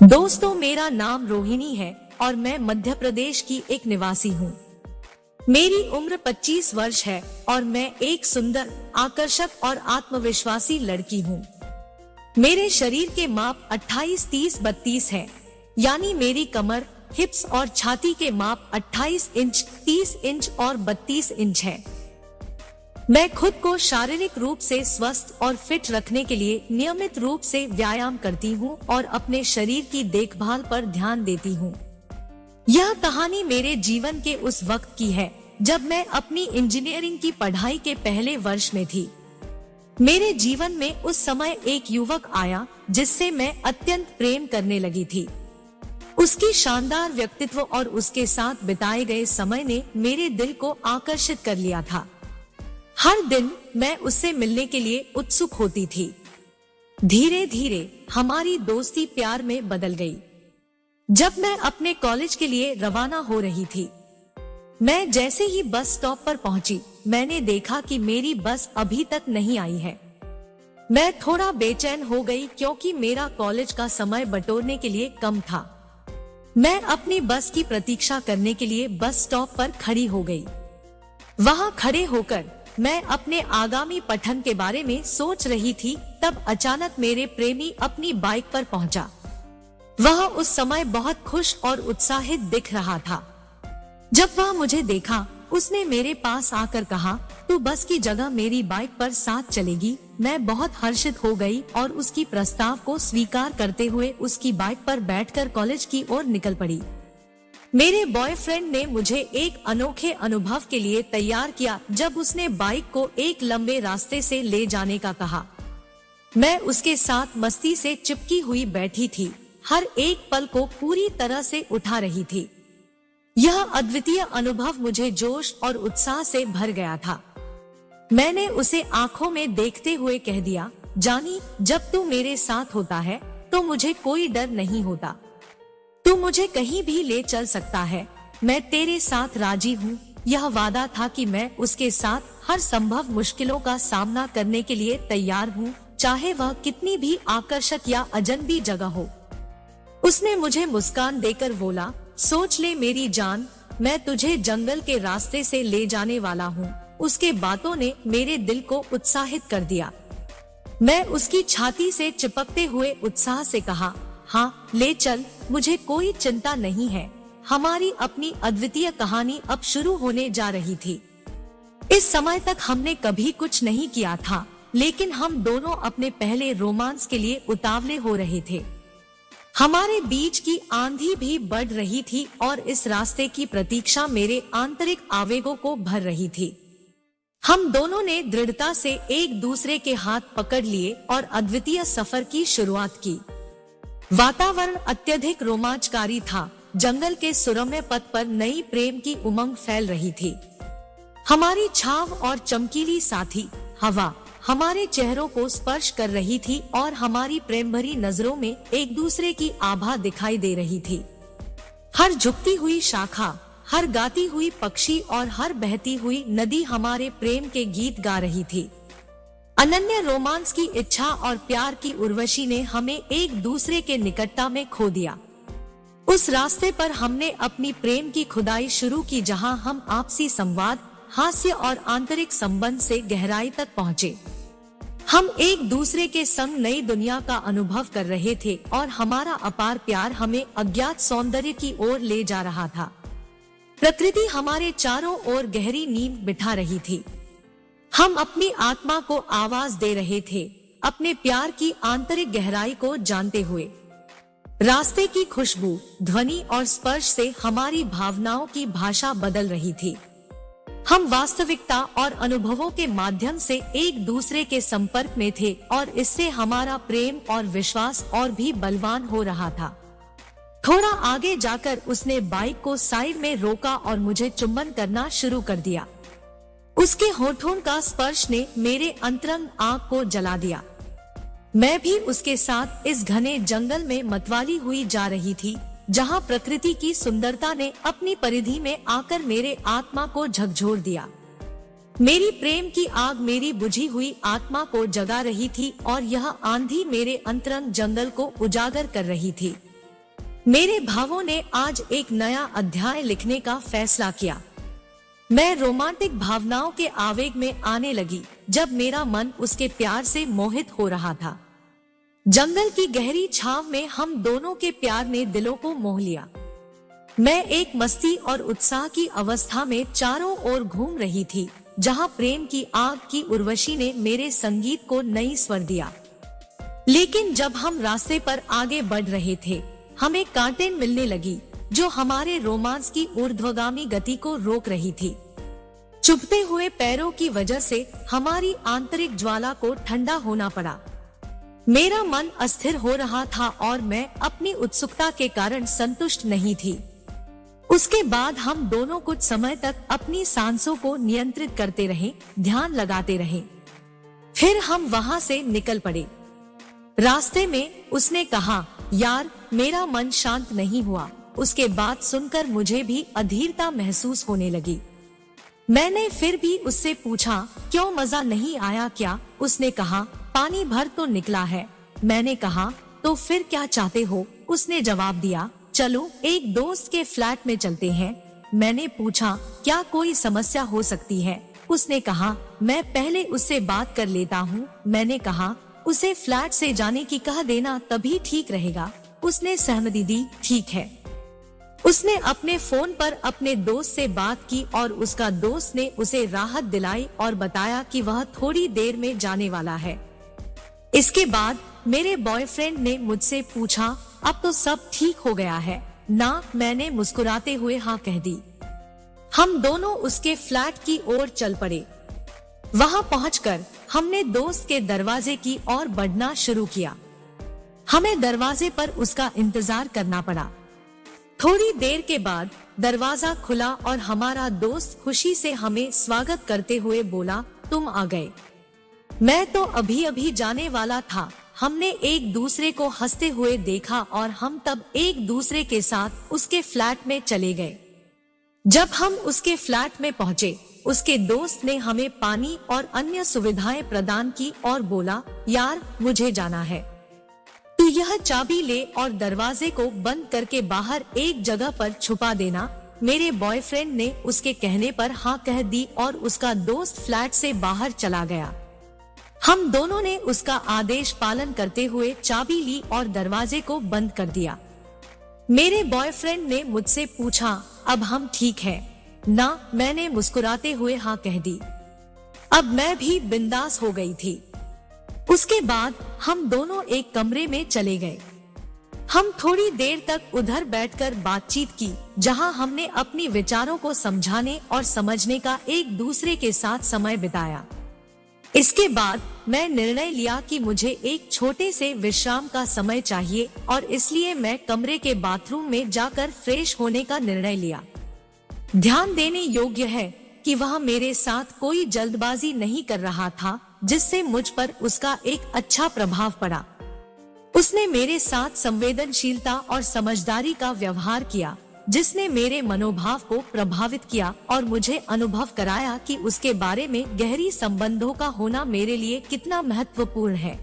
दोस्तों, मेरा नाम रोहिणी है और मैं मध्य प्रदेश की एक निवासी हूँ। मेरी उम्र 25 वर्ष है और मैं एक सुंदर, आकर्षक और आत्मविश्वासी लड़की हूँ। मेरे शरीर के माप 28, 30, 32 है, यानी मेरी कमर, हिप्स और छाती के माप 28 इंच, 30 इंच और 32 इंच है। मैं खुद को शारीरिक रूप से स्वस्थ और फिट रखने के लिए नियमित रूप से व्यायाम करती हूँ और अपने शरीर की देखभाल पर ध्यान देती हूँ। यह कहानी मेरे जीवन के उस वक्त की है जब मैं अपनी इंजीनियरिंग की पढ़ाई के पहले वर्ष में थी। मेरे जीवन में उस समय एक युवक आया जिससे मैं अत्यंत प्रेम करने लगी थी। उसकी शानदार व्यक्तित्व और उसके साथ बिताए गए समय ने मेरे दिल को आकर्षित कर लिया था। हर दिन मैं उससे मिलने के लिए उत्सुक होती थी। धीरे धीरे हमारी दोस्ती प्यार में बदल गई। जब मैं अपने कॉलेज के लिए रवाना हो रही थी, मैं जैसे ही बस स्टॉप पर पहुंची, मैंने देखा कि मेरी बस अभी तक नहीं आई है। मैं थोड़ा बेचैन हो गई क्योंकि मेरा कॉलेज का समय बटोरने के लिए कम था। मैं अपनी बस की प्रतीक्षा करने के लिए बस स्टॉप पर खड़ी हो गई। वहां खड़े होकर मैं अपने आगामी पठन के बारे में सोच रही थी, तब अचानक मेरे प्रेमी अपनी बाइक पर पहुंचा। वह उस समय बहुत खुश और उत्साहित दिख रहा था। जब वह मुझे देखा, उसने मेरे पास आकर कहा, तू बस की जगह मेरी बाइक पर साथ चलेगी। मैं बहुत हर्षित हो गई और उसकी प्रस्ताव को स्वीकार करते हुए उसकी बाइक पर बैठकर कॉलेज की ओर निकल पड़ी। मेरे बॉयफ्रेंड ने मुझे एक अनोखे अनुभव के लिए तैयार किया जब उसने बाइक को एक लंबे रास्ते से ले जाने का कहा। मैं उसके साथ मस्ती से चिपकी हुई बैठी थी, हर एक पल को पूरी तरह से उठा रही थी। यह अद्वितीय अनुभव मुझे जोश और उत्साह से भर गया था। मैंने उसे आंखों में देखते हुए कह दिया, जानी, जब तू मेरे साथ होता है तो मुझे कोई डर नहीं होता। तू मुझे कहीं भी ले चल सकता है, मैं तेरे साथ राजी हूँ। यह वादा था कि मैं उसके साथ हर संभव मुश्किलों का सामना करने के लिए तैयार हूँ, चाहे वह कितनी भी आकर्षक या अजनबी जगह हो। उसने मुझे मुस्कान देकर बोला, सोच ले मेरी जान, मैं तुझे जंगल के रास्ते से ले जाने वाला हूँ। उसके बातों ने मेरे दिल को उत्साहित कर दिया। मैं उसकी छाती से चिपकते हुए उत्साह से कहा, हाँ, ले चल, मुझे कोई चिंता नहीं है। हमारी अपनी अद्वितीय कहानी अब शुरू होने जा रही थी। इस समय तक हमने कभी कुछ नहीं किया था, लेकिन हम दोनों अपने पहले रोमांस के लिए उतावले हो रहे थे। हमारे बीच की आंधी भी बढ़ रही थी और इस रास्ते की प्रतीक्षा मेरे आंतरिक आवेगों को भर रही थी। हम दोनों ने दृढ़ता से एक दूसरे के हाथ पकड़ लिए और अद्वितीय सफर की शुरुआत की। वातावरण अत्यधिक रोमांचकारी था। जंगल के सुरम्य पथ पर नई प्रेम की उमंग फैल रही थी। हमारी छाव और चमकीली साथी हवा हमारे चेहरों को स्पर्श कर रही थी और हमारी प्रेम भरी नजरों में एक दूसरे की आभा दिखाई दे रही थी। हर झुकती हुई शाखा, हर गाती हुई पक्षी और हर बहती हुई नदी हमारे प्रेम के गीत गा रही थी। अनन्य रोमांस की इच्छा और प्यार की उर्वशी ने हमें एक दूसरे के निकटता में खो दिया। उस रास्ते पर हमने अपनी प्रेम की खुदाई शुरू की, जहां हम आपसी संवाद, हास्य और आंतरिक संबंध से गहराई तक पहुँचे। हम एक दूसरे के संग नई दुनिया का अनुभव कर रहे थे और हमारा अपार प्यार हमें अज्ञात सौंदर्य की ओर ले जा रहा था। प्रकृति हमारे चारों ओर गहरी नींद बिठा रही थी। हम अपनी आत्मा को आवाज दे रहे थे, अपने प्यार की आंतरिक गहराई को जानते हुए। रास्ते की खुशबू, ध्वनि और स्पर्श से हमारी भावनाओं की भाषा बदल रही थी। हम वास्तविकता और अनुभवों के माध्यम से एक दूसरे के संपर्क में थे और इससे हमारा प्रेम और विश्वास और भी बलवान हो रहा था। थोड़ा आगे जाकर उसने बाइक को साइड में रोका और मुझे चुंबन करना शुरू कर दिया। उसके होठों का स्पर्श ने मेरे अंतरंग आग को जला दिया। मैं भी उसके साथ इस घने जंगल में मतवाली हुई जा रही थी, जहां प्रकृति की सुंदरता ने अपनी परिधि में आकर मेरे आत्मा को झकझोर दिया। मेरी प्रेम की आग मेरी बुझी हुई आत्मा को जगा रही थी और यह आंधी मेरे अंतरंग जंगल को उजागर कर रही थी। मेरे भावों ने आज एक नया अध्याय लिखने का फैसला किया। मैं रोमांटिक भावनाओं के आवेग में आने लगी जब मेरा मन उसके प्यार से मोहित हो रहा था। जंगल की गहरी छांव में हम दोनों के प्यार ने दिलों को मोह लिया। मैं एक मस्ती और उत्साह की अवस्था में चारों ओर घूम रही थी, जहां प्रेम की आग की उर्वशी ने मेरे संगीत को नई स्वर दिया। लेकिन जब हम रास्ते पर आगे बढ़ रहे थे, हमें कांटें मिलने लगी जो हमारे रोमांस की ऊर्ध्वगामी गति को रोक रही थी। चुभते हुए पैरों की वजह से हमारी आंतरिक ज्वाला को ठंडा होना पड़ा। मेरा मन अस्थिर हो रहा था और मैं अपनी उत्सुकता के कारण संतुष्ट नहीं थी। उसके बाद हम दोनों कुछ समय तक अपनी सांसों को नियंत्रित करते रहे, ध्यान लगाते रहे। फिर हम वहां से निकल पड़े। रास्ते में उसने कहा, यार मेरा मन शांत नहीं हुआ। उसके बात सुनकर मुझे भी अधीरता महसूस होने लगी। मैंने फिर भी उससे पूछा, क्यों मजा नहीं आया क्या? उसने कहा, पानी भर तो निकला है। मैंने कहा, तो फिर क्या चाहते हो? उसने जवाब दिया, चलो एक दोस्त के फ्लैट में चलते हैं। मैंने पूछा, क्या कोई समस्या हो सकती है? उसने कहा, मैं पहले उससे बात कर लेता हूँ। मैंने कहा, उसे फ्लैट से जाने की कह देना, तभी ठीक रहेगा। उसने सहमति दी, ठीक है। उसने अपने फोन पर अपने दोस्त से बात की और उसका दोस्त ने उसे राहत दिलाई और बताया कि वह थोड़ी देर में जाने वाला है। इसके बाद मेरे बॉयफ्रेंड ने मुझसे पूछा, अब तो सब ठीक हो गया है ना? मैंने मुस्कुराते हुए हाँ कह दी। हम दोनों उसके फ्लैट की ओर चल पड़े। वहां पहुंचकर हमने दोस्त के दरवाजे की ओर बढ़ना शुरू किया। हमें दरवाजे पर उसका इंतजार करना पड़ा। थोड़ी देर के बाद दरवाजा खुला और हमारा दोस्त खुशी से हमें स्वागत करते हुए बोला, तुम आ गए। मैं तो अभी अभी जाने वाला था। हमने एक दूसरे को हंसते हुए देखा और हम तब एक दूसरे के साथ उसके फ्लैट में चले गए। जब हम उसके फ्लैट में पहुंचे, उसके दोस्त ने हमें पानी और अन्य सुविधाएं प्रदान की और बोला, यार मुझे जाना है, तू यह चाबी ले और दरवाजे को बंद करके बाहर एक जगह पर छुपा देना। मेरे बॉयफ्रेंड ने उसके कहने पर हाँ कह दी और उसका दोस्त फ्लैट से बाहर चला गया। हम दोनों ने उसका आदेश पालन करते हुए चाबी ली और दरवाजे को बंद कर दिया। मेरे बॉयफ्रेंड ने मुझसे पूछा, अब हम ठीक हैं ना? मैंने मुस्कुराते हुए हाँ कह दी। अब मैं भी बिंदास हो गई थी। उसके बाद हम दोनों एक कमरे में चले गए। हम थोड़ी देर तक उधर बैठकर बातचीत की, जहां हमने अपनी विचारों को समझाने और समझने का एक दूसरे के साथ समय बिताया। इसके बाद मैं निर्णय लिया कि मुझे एक छोटे से विश्राम का समय चाहिए और इसलिए मैं कमरे के बाथरूम में जाकर फ्रेश होने का निर्णय लिया। ध्यान देने योग्य है कि वह मेरे साथ कोई जल्दबाजी नहीं कर रहा था, जिससे मुझ पर उसका एक अच्छा प्रभाव पड़ा। उसने मेरे साथ संवेदनशीलता और समझदारी का व्यवहार किया, जिसने मेरे मनोभाव को प्रभावित किया और मुझे अनुभव कराया कि उसके बारे में गहरी संबंधों का होना मेरे लिए कितना महत्वपूर्ण है।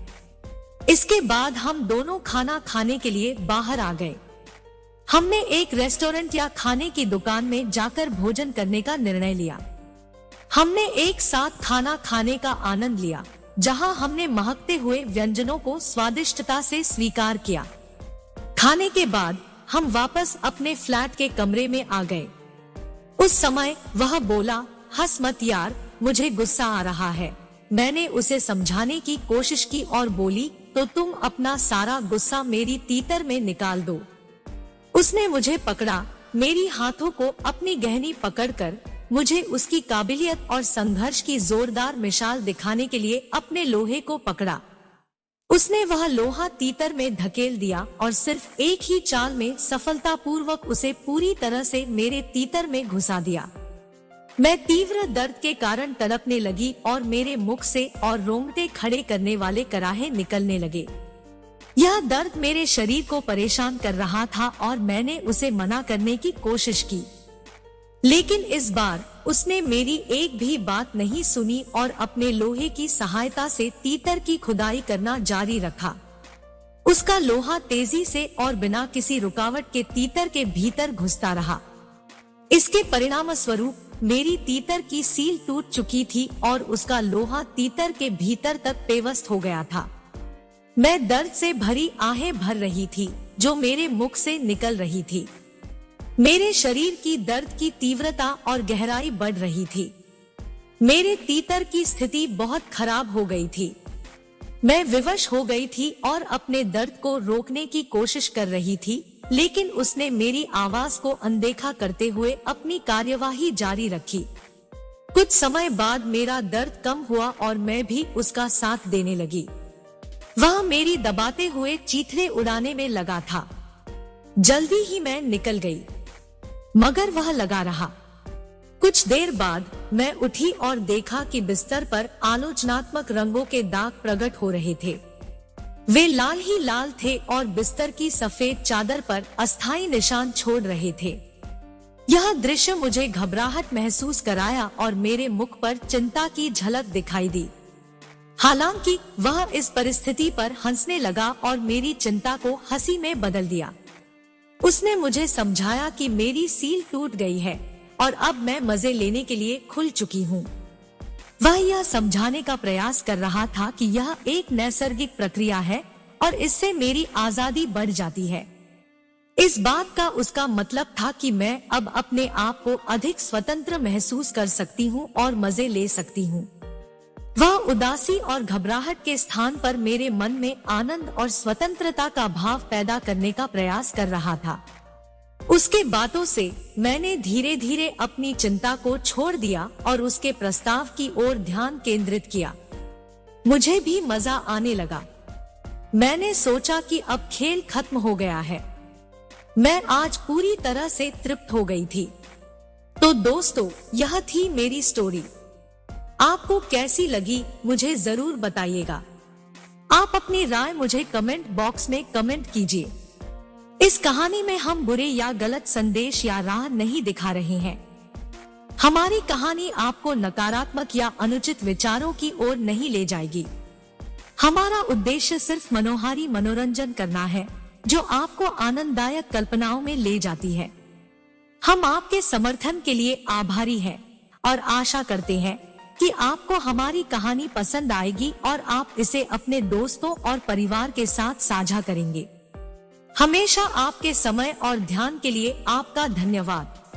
इसके बाद हम दोनों खाना खाने के लिए बाहर आ गए। हमने एक रेस्टोरेंट या खाने की दुकान में जाकर भोजन करने का निर्णय लिया। हमने एक साथ खाना खाने का आनंद लिया, जहां हमने महकते हुए व्यंजनों को स्वादिष्टता से स्वीकार किया। खाने के बाद हम वापस अपने फ्लैट के कमरे में आ गए। उस समय वह बोला, हंस मत यार, मुझे गुस्सा आ रहा है। मैंने उसे समझाने की कोशिश की और बोली, तो तुम अपना सारा गुस्सा मेरी तीतर में निकाल दो। उसने मुझे पकड़ा, मेरी हाथों को अपनी गहनी पकड़कर मुझे उसकी काबिलियत और संघर्ष की जोरदार मिसाल दिखाने के लिए अपने लोहे को पकड़ा। उसने वह लोहा तीतर में धकेल दिया और सिर्फ एक ही चाल में सफलतापूर्वक उसे पूरी तरह से मेरे तीतर में घुसा दिया। मैं तीव्र दर्द के कारण तड़पने लगी और मेरे मुख से और रोंगटे खड़े करने वाले कराहे निकलने लगे। यह दर्द मेरे शरीर को परेशान कर रहा था और मैंने उसे मना करने की कोशिश की, लेकिन इस बार उसने मेरी एक भी बात नहीं सुनी और अपने लोहे की सहायता से तीतर की खुदाई करना जारी रखा। उसका लोहा तेजी से और बिना किसी रुकावट के तीतर के भीतर घुसता रहा। इसके परिणाम स्वरूप मेरी तीतर की सील टूट चुकी थी और उसका लोहा तीतर के भीतर तक पेवस्त हो गया था। मैं दर्द से भरी आहें भर रही थी जो मेरे मुख से निकल रही थी। मेरे शरीर की दर्द की तीव्रता और गहराई बढ़ रही थी। मेरे तीतर की स्थिति बहुत खराब हो गई थी। मैं विवश हो गई थी और अपने दर्द को रोकने की कोशिश कर रही थी, लेकिन उसने मेरी आवाज को अनदेखा करते हुए अपनी कार्यवाही जारी रखी। कुछ समय बाद मेरा दर्द कम हुआ और मैं भी उसका साथ देने लगी। वह मेरी दबाते हुए चीथड़े उड़ाने में लगा था। जल्दी ही मैं निकल गई, मगर वह लगा रहा। कुछ देर बाद मैं उठी और देखा कि बिस्तर पर आलोचनात्मक रंगों के दाग प्रकट हो रहे थे। वे लाल ही लाल थे और बिस्तर की सफेद चादर पर अस्थायी निशान छोड़ रहे थे। यह दृश्य मुझे घबराहट महसूस कराया और मेरे मुख पर चिंता की झलक दिखाई दी। हालांकि वह इस परिस्थिति पर हंसने लगा और मेरी चिंता को हंसी में बदल दिया। उसने मुझे समझाया कि मेरी सील टूट गई है और अब मैं मजे लेने के लिए खुल चुकी हूँ। वह यह समझाने का प्रयास कर रहा था कि यह एक नैसर्गिक प्रक्रिया है और इससे मेरी आजादी बढ़ जाती है। इस बात का उसका मतलब था कि मैं अब अपने आप को अधिक स्वतंत्र महसूस कर सकती हूँ और मजे ले सकती हूँ। वह उदासी और घबराहट के स्थान पर मेरे मन में आनंद और स्वतंत्रता का भाव पैदा करने का प्रयास कर रहा था। उसके बातों से मैंने धीरे धीरे अपनी चिंता को छोड़ दिया और उसके प्रस्ताव की ओर ध्यान केंद्रित किया। मुझे भी मजा आने लगा। मैंने सोचा कि अब खेल खत्म हो गया है। मैं आज पूरी तरह से तृप्त हो गई थी। तो दोस्तों, यह थी मेरी स्टोरी। आपको कैसी लगी मुझे जरूर बताइएगा। आप अपनी राय मुझे कमेंट बॉक्स में कमेंट कीजिए। इस कहानी में हम बुरे या गलत संदेश या राह नहीं दिखा रहे हैं। हमारी कहानी आपको नकारात्मक या अनुचित विचारों की ओर नहीं ले जाएगी। हमारा उद्देश्य सिर्फ मनोहारी मनोरंजन करना है जो आपको आनंददायक कल्पनाओं में ले जाती है। हम आपके समर्थन के लिए आभारी हैं और आशा करते हैं कि आपको हमारी कहानी पसंद आएगी और आप इसे अपने दोस्तों और परिवार के साथ साझा करेंगे। हमेशा आपके समय और ध्यान के लिए आपका धन्यवाद।